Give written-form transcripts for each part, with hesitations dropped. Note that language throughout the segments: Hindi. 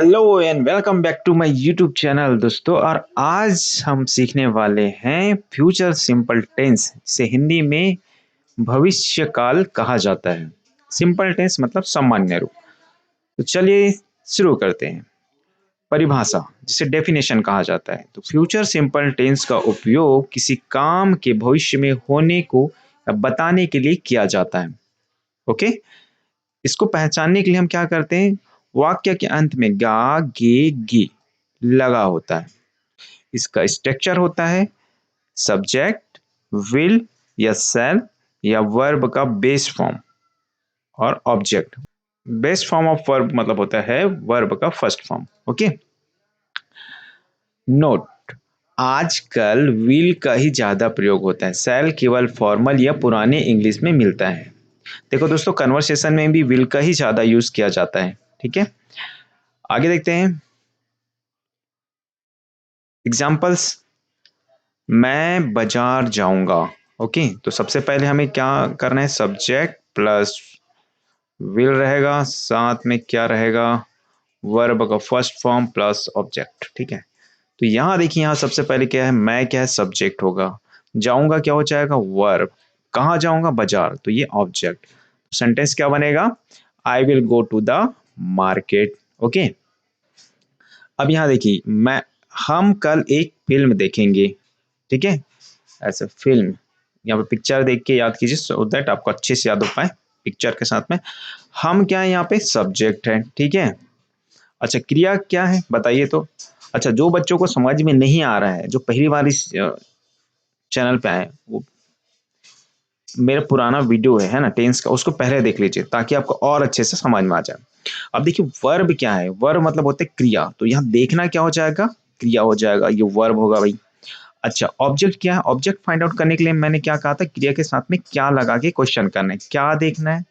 Hello and welcome back to my YouTube channel दोस्तों। और आज हम सीखने वाले हैं फ्यूचर सिंपल टेंस, जिसे हिंदी में भविष्य काल कहा जाता है। सिंपल टेंस मतलब सामान्य रूप। तो चलिए शुरू करते हैं। परिभाषा, जिसे डेफिनेशन कहा जाता है। तो फ्यूचर सिंपल टेंस का उपयोग किसी काम के भविष्य में होने को या बताने के लिए किया जाता है। ओके, इसको पहचानने के लिए हम क्या करते हैं, वाक्य के अंत में गा गे गी लगा होता है। इसका स्ट्रक्चर होता है सब्जेक्ट, विल या सेल या वर्ब का बेस फॉर्म और object. Base form of verb मतलब होता है वर्ब का फर्स्ट फॉर्म। ओके, नोट, आजकल विल का ही ज्यादा प्रयोग होता है, सेल केवल फॉर्मल या पुराने इंग्लिश में मिलता है। देखो दोस्तों, कन्वर्सेशन में भी विल का ही ज्यादा यूज किया जाता है। ठीक है, आगे देखते हैं एग्जाम्पल्स। मैं बाजार जाऊंगा। ओके, तो सबसे पहले हमें क्या करना है, सब्जेक्ट प्लस विल रहेगा, साथ में क्या रहेगा, वर्ब का फर्स्ट फॉर्म प्लस ऑब्जेक्ट। ठीक है, तो यहाँ देखिए, यहाँ सबसे पहले क्या है, मैं क्या है, सब्जेक्ट होगा, जाऊंगा क्या हो जाएगा, वर्ब, कहाँ जाऊंगा, बाजार, तो ये ऑब्जेक्ट। सेंटेंस क्या बनेगा, I will go to the market. Okay, अब यहाँ देखिए, मैं हम कल एक फिल्म देखेंगे। ठीक है, ऐसे फिल्म, यहाँ पे पिक्चर देख के याद कीजिए सो दैट आपको अच्छे से याद हो पाए। पिक्चर के साथ में हम क्या है, यहाँ पे सब्जेक्ट है। ठीक है, अच्छा क्रिया क्या है बताइए तो। अच्छा, जो बच्चों को समझ में नहीं आ रहा है, जो पहली बार इस चैनल पे आए, वो मेरा पुराना वीडियो है ना टेंस का, उसको पहले देख लीजिए ताकि आपको और अच्छे से समझ में आ जाए। अब देखिए, वर्ब क्या है, वर्ब मतलब होते हैं क्रिया, तो यहाँ देखना क्या हो जाएगा, क्रिया हो जाएगा, ये वर्ब होगा भाई। अच्छा, ऑब्जेक्ट क्या है, ऑब्जेक्ट फाइंड आउट करने के लिए मैंने क्या कहा था, क्रिया के साथ में क्या लगा के क्वेश्चन करना है, क्या देखना है,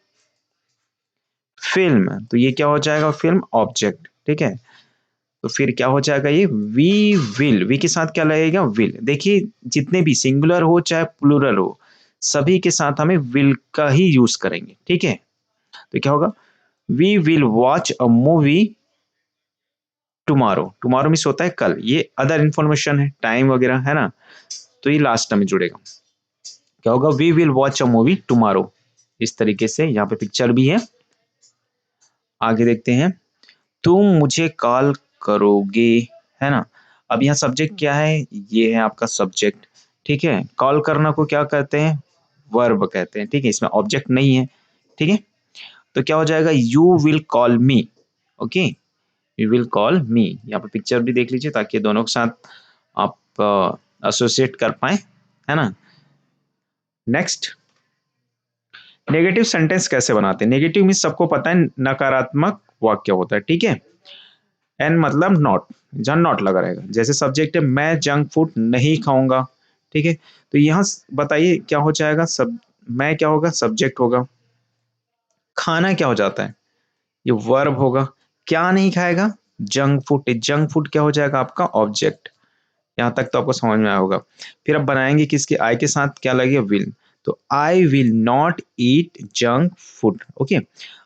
फिल्म, तो ये क्या हो जाएगा, फिल्म ऑब्जेक्ट। ठीक है, तो फिर क्या हो जाएगा, ये वी विल, वी के साथ क्या लगेगा, विल। देखिए, जितने भी सिंगुलर हो चाहे प्लूरल हो, सभी के साथ हमें विल का ही यूज करेंगे। ठीक है, तो क्या होगा, we will watch a movie tomorrow. Tomorrow miss होता है कल, ये अदर इंफॉर्मेशन है, टाइम वगैरह है ना, तो ये लास्ट में जुड़ेगा। क्या होगा, we will watch a movie tomorrow. इस तरीके से यहाँ पे पिक्चर भी है। आगे देखते हैं, तुम मुझे कॉल करोगे, है ना। अब यहाँ सब्जेक्ट क्या है, ये है आपका सब्जेक्ट। ठीक है, कॉल करना को क्या कहते हैं, वर्ब कहते हैं। ठीक है, इसमें ऑब्जेक्ट नहीं है। ठीक है, तो क्या हो जाएगा, you will call me. Okay, you will call मी, यहाँ पे पिक्चर भी देख लीजिए ताकि दोनों के साथ आप एसोसिएट कर पाए, है ना। नेक्स्ट, नेगेटिव सेंटेंस कैसे बनाते हैं। नेगेटिव मीन सबको पता है, नकारात्मक वाक्य होता है। ठीक है, एन मतलब नॉट, जहां नॉट लगा रहेगा। जैसे सब्जेक्ट है, मैं जंक फूड नहीं खाऊंगा। ठीक है, तो यहाँ बताइए क्या हो जाएगा, सब मैं क्या होगा, सब्जेक्ट होगा, खाना क्या हो जाता है, ये वर्ब होगा, क्या नहीं खाएगा, जंक फूड, जंक फूड क्या हो जाएगा आपका ऑब्जेक्ट। यहाँ तक तो आपको समझ में आया होगा। फिर अब बनाएंगे किसके, आई के साथ क्या लगेगा, विल, तो I will not eat junk food. Okay,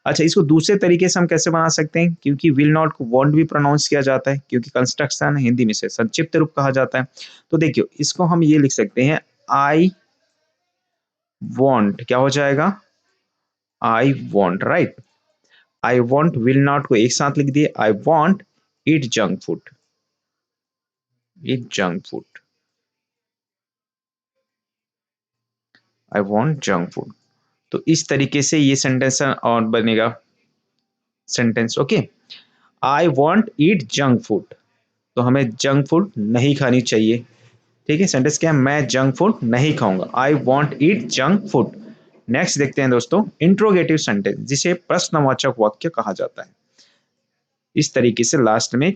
अच्छा इसको दूसरे तरीके से हम कैसे बना सकते हैं, क्योंकि विल नॉट को वॉन्ट भी प्रोनाउंस किया जाता है, क्योंकि कंस्ट्रक्शन हिंदी में से संक्षिप्त रूप कहा जाता है। तो देखियो, इसको हम ये लिख सकते हैं, आई वॉन्ट क्या हो जाएगा, I want, right. I want will not को एक साथ लिख दिए, I want eat junk food, eat junk food, I want junk food. तो इस तरीके से ये सेंटेंस और बनेगा sentence. Okay, I want eat junk food, तो हमें जंक फूड नहीं खानी चाहिए। ठीक है, सेंटेंस क्या है, मैं जंक फूड नहीं खाऊंगा, I want eat junk food. Next देखते हैं दोस्तों, इंट्रोगेटिव सेंटेंस, जिसे प्रश्नवाचक वाक्य कहा जाता है। इस तरीके से लास्ट में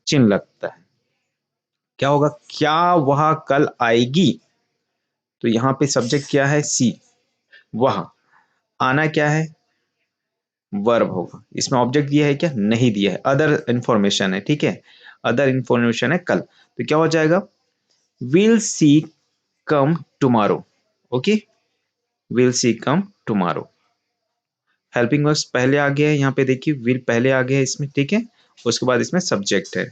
चिन्ह लगता है। क्या होगा, क्या वह कल आएगी, तो यहाँ पे सब्जेक्ट क्या है, सी, वह, आना क्या है, वर्ब होगा। इसमें ऑब्जेक्ट दिया है क्या, नहीं दिया है, अदर इंफॉर्मेशन है। ठीक है, अदर इंफॉर्मेशन है कल, तो क्या हो जाएगा, will see come tomorrow. Okay, will see come tomorrow. Helping verbs पहले आ गया है, यहाँ पे देखिए विल पहले आ गया है इसमें। ठीक है, उसके बाद इसमें सब्जेक्ट है,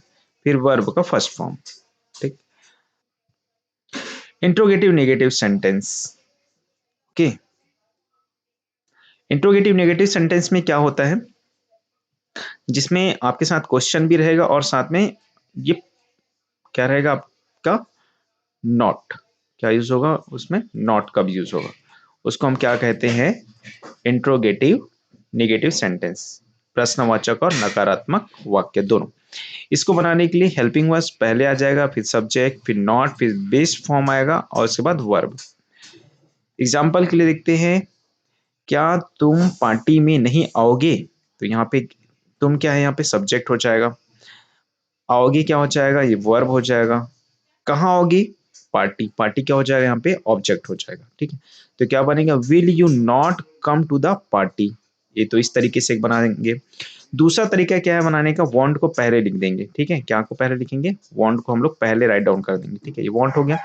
फिर वर्ब का फर्स्ट फॉर्म। ठीक। Interrogative negative sentence. Okay, interrogative negative sentence में क्या होता है, जिसमें आपके साथ क्वेश्चन भी रहेगा और साथ में ये क्या रहेगा आपका, नॉट। क्या यूज होगा उसमें, नॉट का भी यूज होगा। उसको हम क्या कहते हैं, इंट्रोगेटिव नेगेटिव सेंटेंस, प्रश्नवाचक और नकारात्मक वाक्य दोनों। इसको बनाने के लिए हेल्पिंग वर्ब्स पहले आ जाएगा, फिर सब्जेक्ट, फिर नॉट, फिर बेस फॉर्म आएगा और उसके बाद वर्ब। एग्जाम्पल के लिए देखते हैं, क्या तुम पार्टी में नहीं आओगे, तो यहाँ पे तुम क्या है, यहाँ पे सब्जेक्ट हो जाएगा, आओगे क्या हो जाएगा, ये वर्ब हो जाएगा, कहाँ आओगे, पार्टी, पार्टी क्या हो जाएगा यहाँ पे, ऑब्जेक्ट हो जाएगा। ठीक है, तो क्या बनेगा, will you not come to the party. ये तो इस तरीके से बना देंगे। दूसरा तरीका क्या है बनाने का, वांट को पहले लिख देंगे। ठीक है, क्या को पहले लिखेंगे, वांट को हम लोग पहले राइट डाउन कर देंगे। ठीक है, ये वांट हो गया।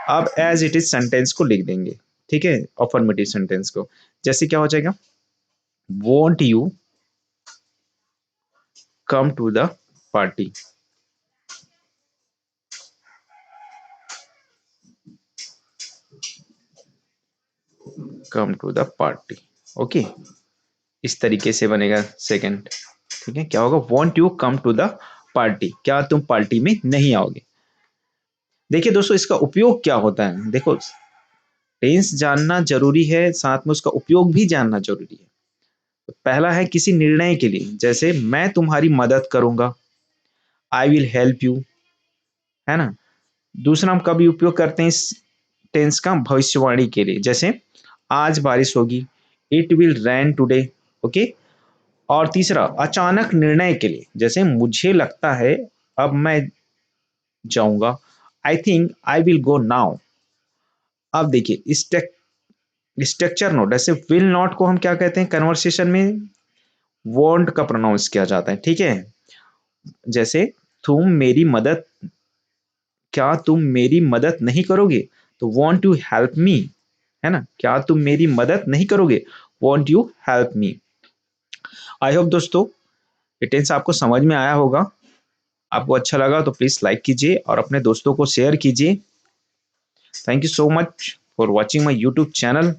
अब एज इट इज सेंटेंस को लिख देंगे। ठीक है, अफर्मेटिव सेंटेंस को, जैसे क्या हो जाएगा, won't you come to the party. Come to the party. Okay, इस तरीके से बनेगा सेकंड। ठीक है, क्या होगा, won't you come to the party, क्या तुम पार्टी में नहीं आओगे। देखिए दोस्तों, इसका उपयोग क्या होता है, देखो टेंस जानना जरूरी है, साथ में उसका उपयोग भी जानना जरूरी है। तो पहला है किसी निर्णय के लिए, जैसे मैं तुम्हारी मदद करूंगा, आई विल हेल्प यू, है ना। दूसरा हम कभी उपयोग करते हैं इस टेंस का, भविष्यवाणी के लिए, जैसे आज बारिश होगी, it will rain today. Okay, और तीसरा अचानक निर्णय के लिए, जैसे मुझे लगता है अब मैं जाऊंगा, I think I will go now. अब देखिए स्ट्रक्चर नोट, ऐसे विल नॉट को हम क्या कहते हैं कन्वर्सेशन में, वॉन्ट का प्रोनाउंस किया जाता है। ठीक है, जैसे तुम मेरी मदद, क्या तुम मेरी मदद नहीं करोगे, तो वॉन्ट टू हेल्प मी, है ना, क्या तुम मेरी मदद नहीं करोगे, want you help me. I hope दोस्तों ये टेंस आपको समझ में आया होगा। आपको अच्छा लगा तो प्लीज लाइक कीजिए और अपने दोस्तों को शेयर कीजिए। Thank you so much for watching my YouTube channel.